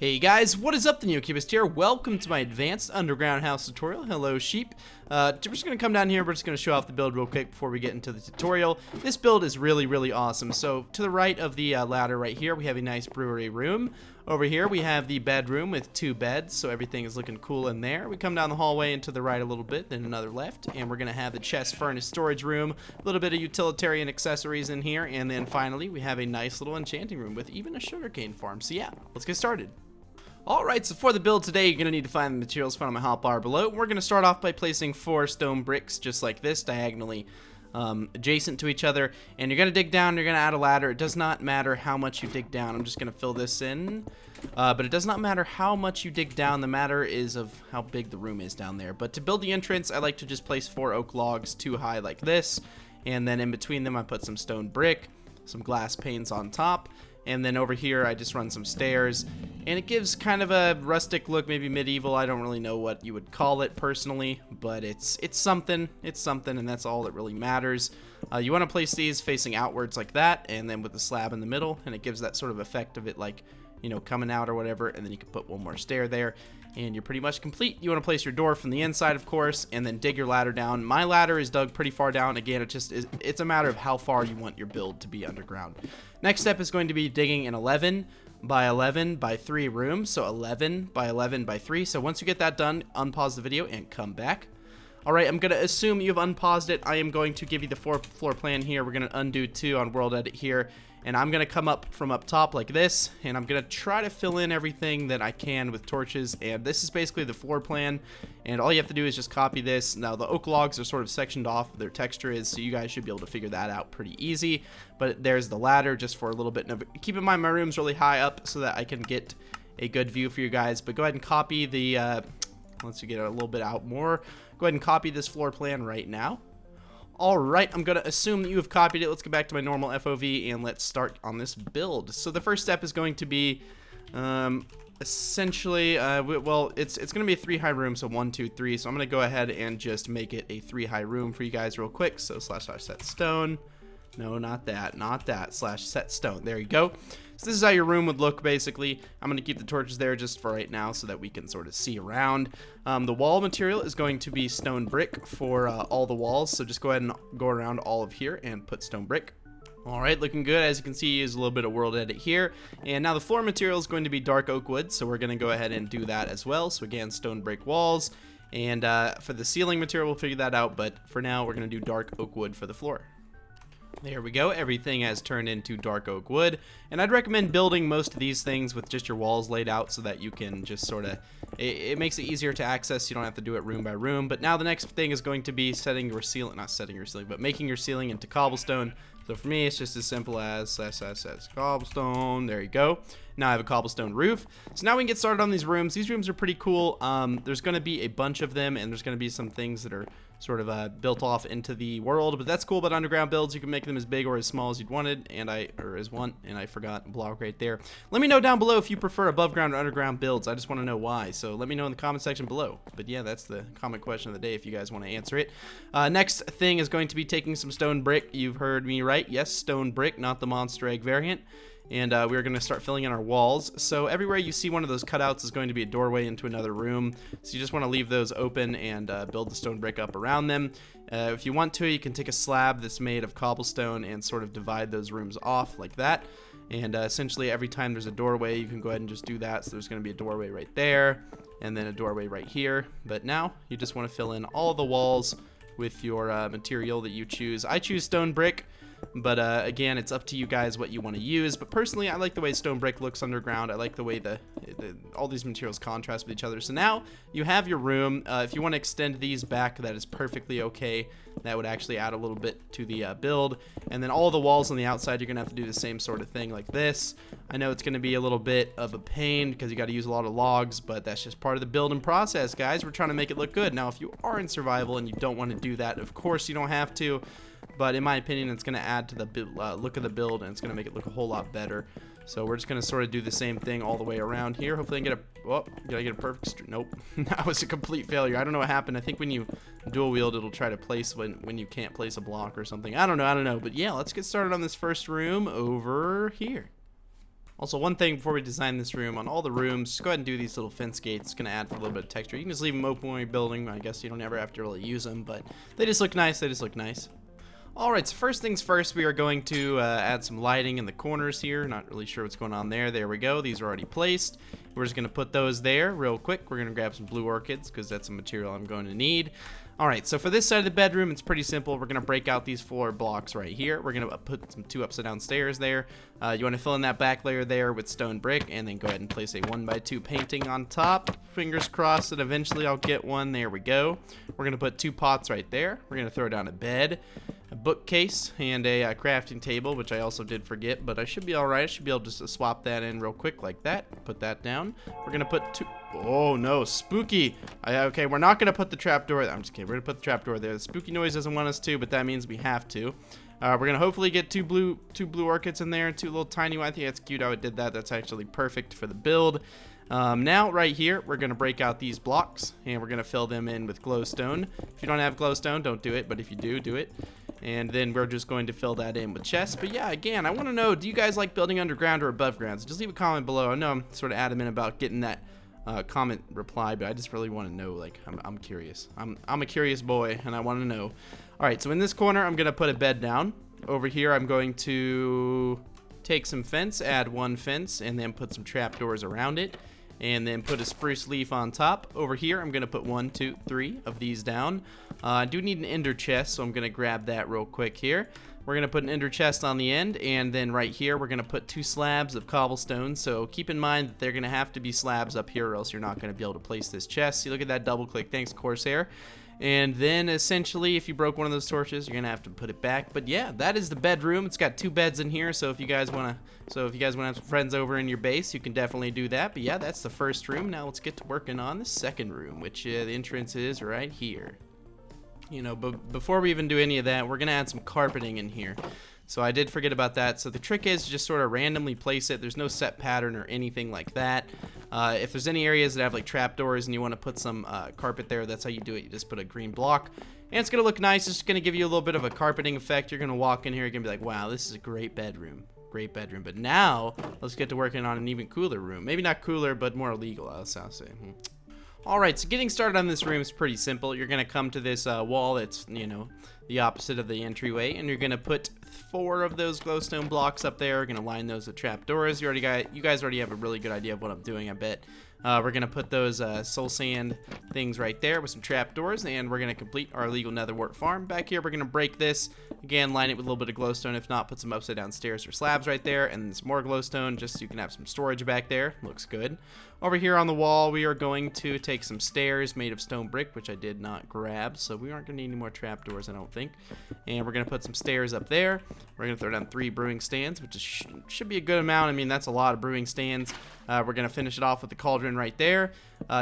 Hey guys, what is up? The NeoCubist here. Welcome to my advanced underground house tutorial. Hello sheep. We're just going to come down here. We're just going to show off the build real quick before we get into the tutorial. This build is really awesome. So to the right of the ladder right here, we have a nice brewery room. Over here we have the bedroom with 2 beds, so everything is looking cool in there. We come down the hallway and to the right a little bit, then another left, and we're going to have the chest furnace storage room, a little bit of utilitarian accessories in here, and then finally we have a nice little enchanting room with even a sugarcane farm. So yeah, let's get started. Alright, so for the build today, you're going to need to find the materials found on my hotbar below. We're going to start off by placing 4 stone bricks, just like this, diagonally adjacent to each other. And you're going to dig down, you're going to add a ladder. It does not matter how much you dig down. I'm just going to fill this in. But it does not matter how much you dig down. The matter is of how big the room is down there. But to build the entrance, I like to just place 4 oak logs 2 high like this. And then in between them, I put some stone brick, some glass panes on top. And then over here, I just run some stairs, and it gives kind of a rustic look, maybe medieval. I don't really know what you would call it personally, but it's something. It's something, and that's all that really matters. You want to place these facing outwards like that, and then with the slab in the middle, and it gives that sort of effect of it like, you know, coming out or whatever, and then you can put one more stair there, and you're pretty much complete. You want to place your door from the inside, of course, and then dig your ladder down. My ladder is dug pretty far down. Again, it's a matter of how far you want your build to be underground. Next step is going to be digging an 11 by 11 by 3 room, so 11 by 11 by 3. So once you get that done, unpause the video and come back. Alright, I'm going to assume you've unpaused it. I am going to give you the floor plan here. We're going to undo 2 on world edit here. And I'm going to come up from up top like this, and I'm going to try to fill in everything that I can with torches, and this is basically the floor plan, and all you have to do is just copy this. Now, the oak logs are sort of sectioned off, their texture is, so you guys should be able to figure that out pretty easy, but there's the ladder just for a little bit. Now, keep in mind, my room's really high up so that I can get a good view for you guys, but go ahead and copy the, once you get a little bit out more, go ahead and copy this floor plan right now. Alright, I'm going to assume that you have copied it. Let's get back to my normal FOV and let's start on this build. So the first step is going to be essentially, well, it's going to be a 3 high room, so 1, 2, 3. So I'm going to go ahead and just make it a 3 high room for you guys real quick. So / set stone. No, not that, / set stone. There you go. So this is how your room would look, basically. I'm going to keep the torches there just for right now so that we can sort of see around. The wall material is going to be stone brick for all the walls, so just go ahead and go around all of here and put stone brick. Alright, looking good. As you can see, is a little bit of world edit here. And now the floor material is going to be dark oak wood, so we're going to go ahead and do that as well. So again, stone brick walls. And for the ceiling material, we'll figure that out, but for now, we're going to do dark oak wood for the floor. There we go. Everything has turned into dark oak wood, and I'd recommend building most of these things with just your walls laid out so that you can just sort of, it makes it easier to access. You don't have to do it room by room. But now the next thing is going to be setting your ceiling, not setting your ceiling, but making your ceiling into cobblestone. So for me, it's just as simple as cobblestone. There you go. Now I have a cobblestone roof. So now we can get started on these rooms. These rooms are pretty cool. There's going to be a bunch of them, and there's going to be some things that are sort of built off into the world. But that's cool about underground builds. You can make them as big or as small as you'd wanted, and I forgot block right there. Let me know down below if you prefer above ground or underground builds. I just want to know why. So let me know in the comment section below. But yeah, that's the comment question of the day if you guys want to answer it. Next thing is going to be taking some stone brick. You've heard me right. Yes, stone brick, not the monster egg variant. And we're going to start filling in our walls. So everywhere you see one of those cutouts is going to be a doorway into another room. So you just want to leave those open and build the stone brick up around them. If you want to, you can take a slab that's made of cobblestone and sort of divide those rooms off like that. And essentially every time there's a doorway, you can go ahead and just do that. So there's going to be a doorway right there and then a doorway right here. But now you just want to fill in all the walls with your material that you choose. I choose stone brick. But again, it's up to you guys what you want to use. But personally, I like the way stone brick looks underground. I like the way all these materials contrast with each other. So now you have your room. If you want to extend these back, that is perfectly okay. That would actually add a little bit to the build. And then all the walls on the outside, you're going to have to do the same sort of thing like this. I know it's going to be a little bit of a pain because you got to use a lot of logs, but that's just part of the building process, guys. We're trying to make it look good. Now, if you are in survival and you don't want to do that, of course you don't have to. But in my opinion, it's going to add to the look of the build, and it's going to make it look a whole lot better. So we're just going to sort of do the same thing all the way around here. Hopefully I can get did I get a perfect nope. That was a complete failure. I don't know what happened. I think when you dual wield, it'll try to place when you can't place a block or something. I don't know. But yeah, let's get started on this first room over here. Also, one thing before we design this room, on all the rooms, just go ahead and do these little fence gates. It's going to add a little bit of texture. You can just leave them open when you're building. I guess you don't ever have to really use them, but they just look nice. They just look nice. Alright, so first things first, we are going to add some lighting in the corners here. Not really sure what's going on there. There we go. These are already placed. We're just going to put those there real quick. We're going to grab some blue orchids because that's a material I'm going to need. Alright, so for this side of the bedroom, it's pretty simple. We're going to break out these floor blocks right here. We're going to put some 2 upside down stairs there. You want to fill in that back layer there with stone brick, and then go ahead and place a 1x2 painting on top. Fingers crossed that eventually I'll get one. There we go. We're going to put 2 pots right there. We're going to throw down a bed, a bookcase, and a crafting table, which I also did forget, but I should be alright. I should be able to just swap that in real quick like that. Put that down. We're going to put 2... Oh no, spooky. Okay, we're not going to put the trapdoor... I'm just kidding. We're going to put the trapdoor there. The spooky noise doesn't want us to, but that means we have to. We're going to hopefully get two blue orchids in there, 2 little tiny ones. I think that's cute how it did that. That's actually perfect for the build. Now, right here, we're going to break out these blocks, and we're going to fill them in with glowstone. If you don't have glowstone, don't do it, but if you do, do it. And then we're just going to fill that in with chests. But yeah, again, I want to know, do you guys like building underground or above ground? So just leave a comment below. I know I'm sort of adamant about getting that comment reply, but I just really want to know. Like, I'm curious. I'm a curious boy, and I want to know. All right, so in this corner, I'm going to put a bed down. Over here, I'm going to take some fence, add 1 fence, and then put some trapdoors around it. And then put a spruce leaf on top. Over here, I'm going to put 1, 2, 3 of these down. I do need an ender chest, so I'm going to grab that real quick here. We're going to put an ender chest on the end, and then right here, we're going to put 2 slabs of cobblestone. So keep in mind that they're going to have to be slabs up here, or else you're not going to be able to place this chest. See, look at that double click. Thanks, Corsair. And then essentially, if you broke one of those torches, you're gonna have to put it back. But yeah, that is the bedroom. It's got 2 beds in here, so if you guys wanna have some friends over in your base, you can definitely do that. But yeah, that's the first room. Now let's get to working on the second room, which the entrance is right here. You know, but before we even do any of that, we're gonna add some carpeting in here. So I did forget about that. So the trick is just sort of randomly place it. There's no set pattern or anything like that. If there's any areas that have like trapdoors and you want to put some carpet there, that's how you do it. You just put a green block, and it's gonna look nice. It's just gonna give you a little bit of a carpeting effect. You're gonna walk in here, you're gonna be like, wow, this is a great bedroom. Great bedroom. But now let's get to working on an even cooler room. Maybe not cooler, but more legal, I'll say. Alright, so getting started on this room is pretty simple. You're going to come to this wall that's, you know, the opposite of the entryway, and you're going to put 4 of those glowstone blocks up there. We're going to line those with trapdoors. You guys already have a really good idea of what I'm doing, I bet. We're going to put those soul sand things right there with some trapdoors, and we're going to complete our legal netherwort farm. Back here, we're going to break this. Again, line it with a little bit of glowstone. If not, put some upside down stairs or slabs right there, and then some more glowstone just so you can have some storage back there. Looks good. Over here on the wall, we are going to take some stairs made of stone brick, which I did not grab, so we aren't going to need any more trapdoors, I don't think. And we're going to put some stairs up there. We're going to throw down 3 brewing stands, which is, should be a good amount. I mean, that's a lot of brewing stands. We're going to finish it off with the cauldron right there.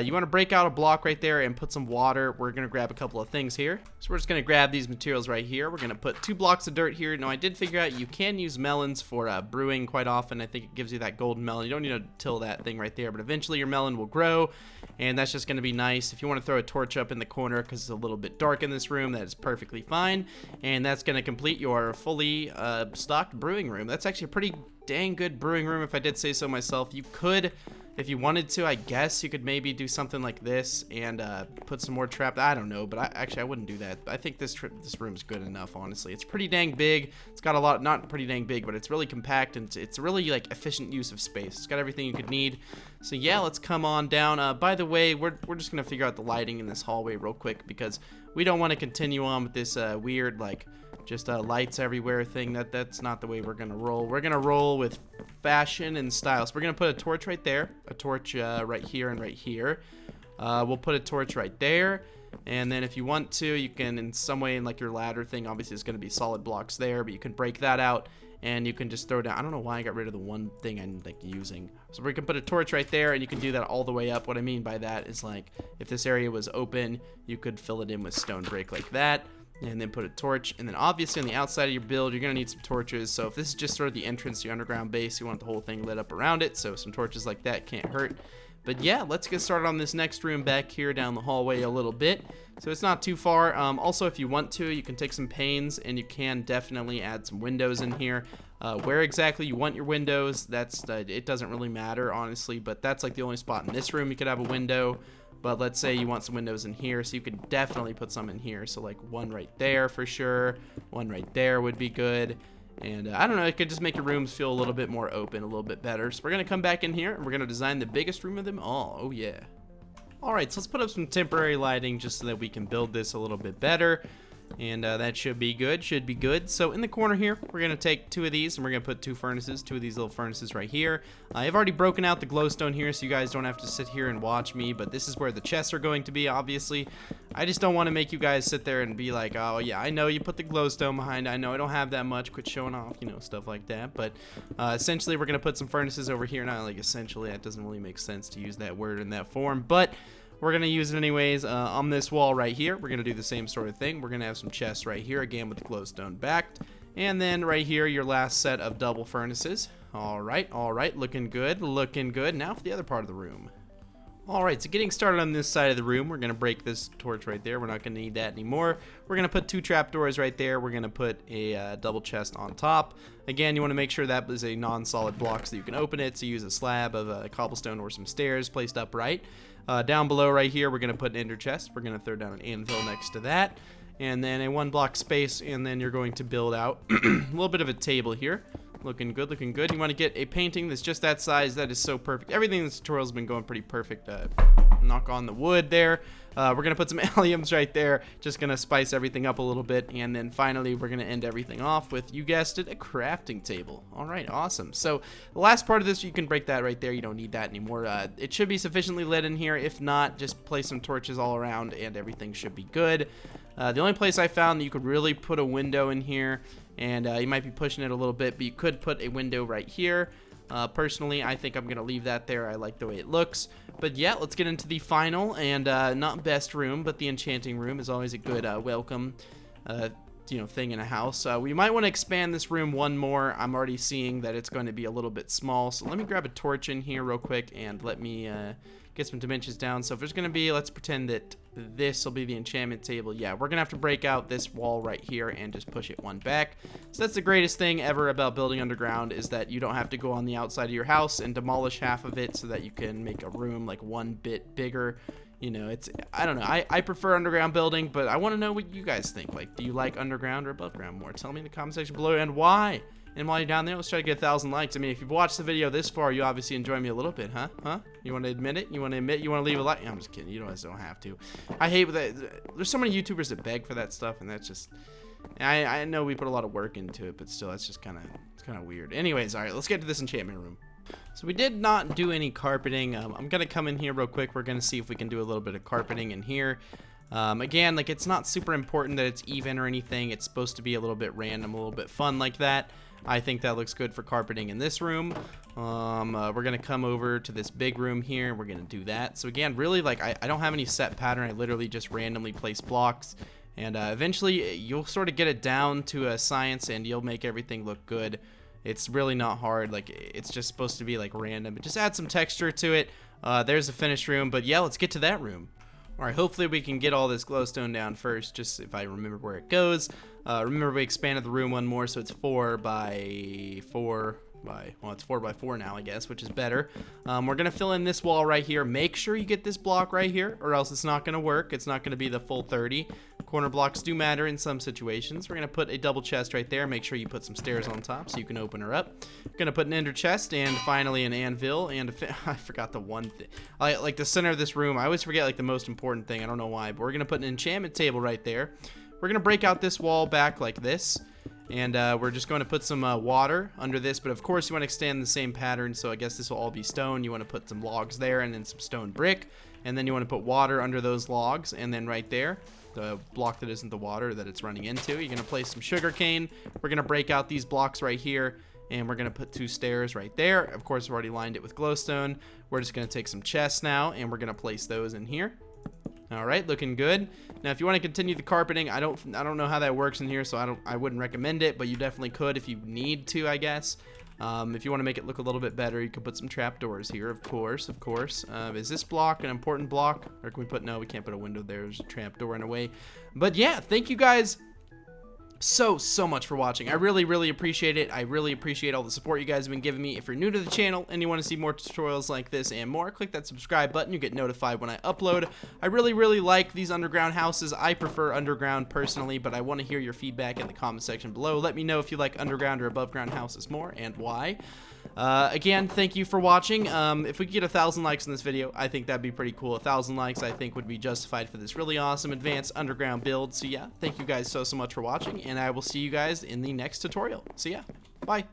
You want to break out a block right there and put some water. We're going to grab a couple of things here. So we're just going to grab these materials right here. We're going to put 2 blocks of dirt here. Now, I did figure out you can use melons for brewing quite often. I think it gives you that golden melon. You don't need to till that thing right there, but eventually your melon will grow, and that's just going to be nice. If you want to throw a torch up in the corner because it's a little bit dark in this room, that is perfectly fine, and that's going to complete your fully stocked brewing room. That's actually a pretty dang good brewing room, if I did say so myself. You could, if you wanted to, I guess you could maybe do something like this and put some more trap. I don't know, but I wouldn't do that. I think this room's good enough, honestly. It's pretty dang big. It's got a lot, not pretty dang big, but it's really compact, and it's really like efficient use of space. It's got everything you could need. So yeah, let's come on down. By the way, we're just gonna figure out the lighting in this hallway real quick because we don't want to continue on with this weird like just lights everywhere thing. That's not the way we're gonna roll. We're gonna roll with fashion and style. So we're gonna put a torch right there, a torch right here and right here. We'll put a torch right there, and then if you want to, you can in some way in like your ladder thing, obviously it's gonna be solid blocks there, but you can break that out and you can just throw down. I don't know why I got rid of the one thing I'm like using. So we can put a torch right there, and you can do that all the way up. What I mean by that is like if this area was open, you could fill it in with stone brick like that, and then put a torch. And then obviously on the outside of your build, you're gonna need some torches. So if this is just sort of the entrance to your underground base, you want the whole thing lit up around it, so some torches like that can't hurt. But yeah, let's get started on this next room back here down the hallway a little bit. So it's not too far. Also, if you want to, you can take some panes and you can definitely add some windows in here. Where exactly you want your windows, it doesn't really matter, honestly, but that's like the only spot in this room you could have a window. But let's say you want some windows in here, so you could definitely put some in here. So like one right there for sure, one right there would be good. And I don't know, it could just make your rooms feel a little bit more open, a little bit better. So we're going to come back in here and we're going to design the biggest room of them all. Oh yeah. Alright, so let's put up some temporary lighting just so that we can build this a little bit better. And that should be good, So in the corner here, we're going to take 2 of these and we're going to put 2 furnaces, 2 of these little furnaces right here. I've already broken out the glowstone here so you guys don't have to sit here and watch me, but this is where the chests are going to be, obviously. I just don't want to make you guys sit there and be like, oh yeah, I know you put the glowstone behind, I know I don't have that much, quit showing off, you know, stuff like that. But essentially we're going to put some furnaces over here. Not like essentially, that doesn't really make sense to use that word in that form, but we're going to use it anyways. On this wall right here, we're going to do the same sort of thing. We're going to have some chests right here, again with the glowstone backed. And then right here, your last set of double furnaces. All right, looking good. Now for the other part of the room. All right, so getting started on this side of the room, we're going to break this torch right there. We're not going to need that anymore. We're going to put 2 trapdoors right there. We're going to put a double chest on top. Again, you want to make sure that is a non-solid block so you can open it. So use a slab of cobblestone or some stairs placed upright. Down below right here, we're going to put an ender chest. We're going to throw down an anvil next to that. And then a 1 block space, and then you're going to build out a little bit of a table here. Looking good. You want to get a painting that's just that size. That is so perfect. Everything in this tutorial has been going pretty perfect. Knock on the wood there. We're going to put some alliums right there. Just going to spice everything up a little bit. And then finally, we're going to end everything off with, you guessed it, a crafting table. All right, awesome. So the last part of this, you can break that right there. You don't need that anymore. It should be sufficiently lit in here. If not, just place some torches all around and everything should be good. The only place I found that you could really put a window in here, and you might be pushing it a little bit, but you could put a window right here. Personally, I think I'm going to leave that there. I like the way it looks. But yeah, let's get into the final and not best room, but the enchanting room is always a good welcome thing in a house. We might want to expand this room one more. I'm already seeing that it's going to be a little bit small. So let me grab a torch in here real quick and let me get some dimensions down. So if there's going to be, let's pretend that this will be the enchantment table. Yeah, we're gonna have to break out this wall right here and just push it 1 back. So that's the greatest thing ever about building underground, is that you don't have to go on the outside of your house and demolish half of it so that you can make a room like 1 bit bigger. You know, I don't know, I prefer underground building, but I want to know what you guys think. Like, do you like underground or above ground more? Tell me in the comment section below, and why. And while you're down there, let's try to get 1,000 likes. I mean, if you've watched the video this far, you obviously enjoy me a little bit, huh? You want to admit it? You want to admit you want to leave a like? I'm just kidding. You guys don't have to. I hate that. There's so many YouTubers that beg for that stuff, and that's just... I know we put a lot of work into it, but still, that's just kind of weird. Anyways, all right, let's get to this enchantment room. So we did not do any carpeting. I'm going to come in here real quick. We're going to see if we can do a little bit of carpeting in here. Again, like, it's not super important that it's even or anything. It's supposed to be a little bit random, a little bit fun like that. I think that looks good for carpeting in this room. We're going to come over to this big room here. We're going to do that. So again, really, like, I don't have any set pattern. I literally just randomly place blocks. And eventually, you'll sort of get it down to a science, and you'll make everything look good. It's really not hard. Like, it's just supposed to be, like, random. But just add some texture to it. There's a finished room. But yeah, let's get to that room. Alright, hopefully we can get all this glowstone down first, just if I remember where it goes. Remember, we expanded the room 1 more, so it's 4 by 4 by, well, it's 4 by 4 now, I guess, which is better. We're going to fill in this wall right here. Make sure you get this block right here, or else it's not going to work. It's not going to be the full 30. Corner blocks do matter in some situations. We're going to put a double chest right there. Make sure you put some stairs on top so you can open her up. Going to put an ender chest, and finally an anvil, and I forgot the one thing. Like the center of this room, I always forget, like, the most important thing. I don't know why, but we're going to put an enchantment table right there. We're going to break out this wall back like this. And we're just going to put some water under this, but of course you want to extend the same pattern, so I guess this will all be stone. You want to put some logs there and then some stone brick, and then you want to put water under those logs, and then right there, the block that isn't the water that it's running into, you're going to place some sugar cane. We're going to break out these blocks right here, and we're going to put 2 stairs right there. Of course, we've already lined it with glowstone. We're just going to take some chests now, and we're going to place those in here. All right, looking good. Now, if you want to continue the carpeting, I don't know how that works in here, so I wouldn't recommend it, but you definitely could if you need to, I guess. If you want to make it look a little bit better, you can put some trapdoors here, of course. Is this block an important block? Or can we put, no, we can't put a window there. There's a trapdoor in a way. But yeah, thank you guys so much for watching. I really appreciate it. I really appreciate all the support you guys have been giving me. If you're new to the channel and you want to see more tutorials like this and more, click that subscribe button. You get notified when I upload. I really like these underground houses. I prefer underground personally, but I want to hear your feedback in the comment section below. Let me know if you like underground or above ground houses more and why. Again, thank you for watching. If we could get 1,000 likes in this video, I think that'd be pretty cool. 1,000 likes, I think, would be justified for this really awesome advanced underground build. So yeah, thank you guys so much for watching, and I will see you guys in the next tutorial. See ya. Bye.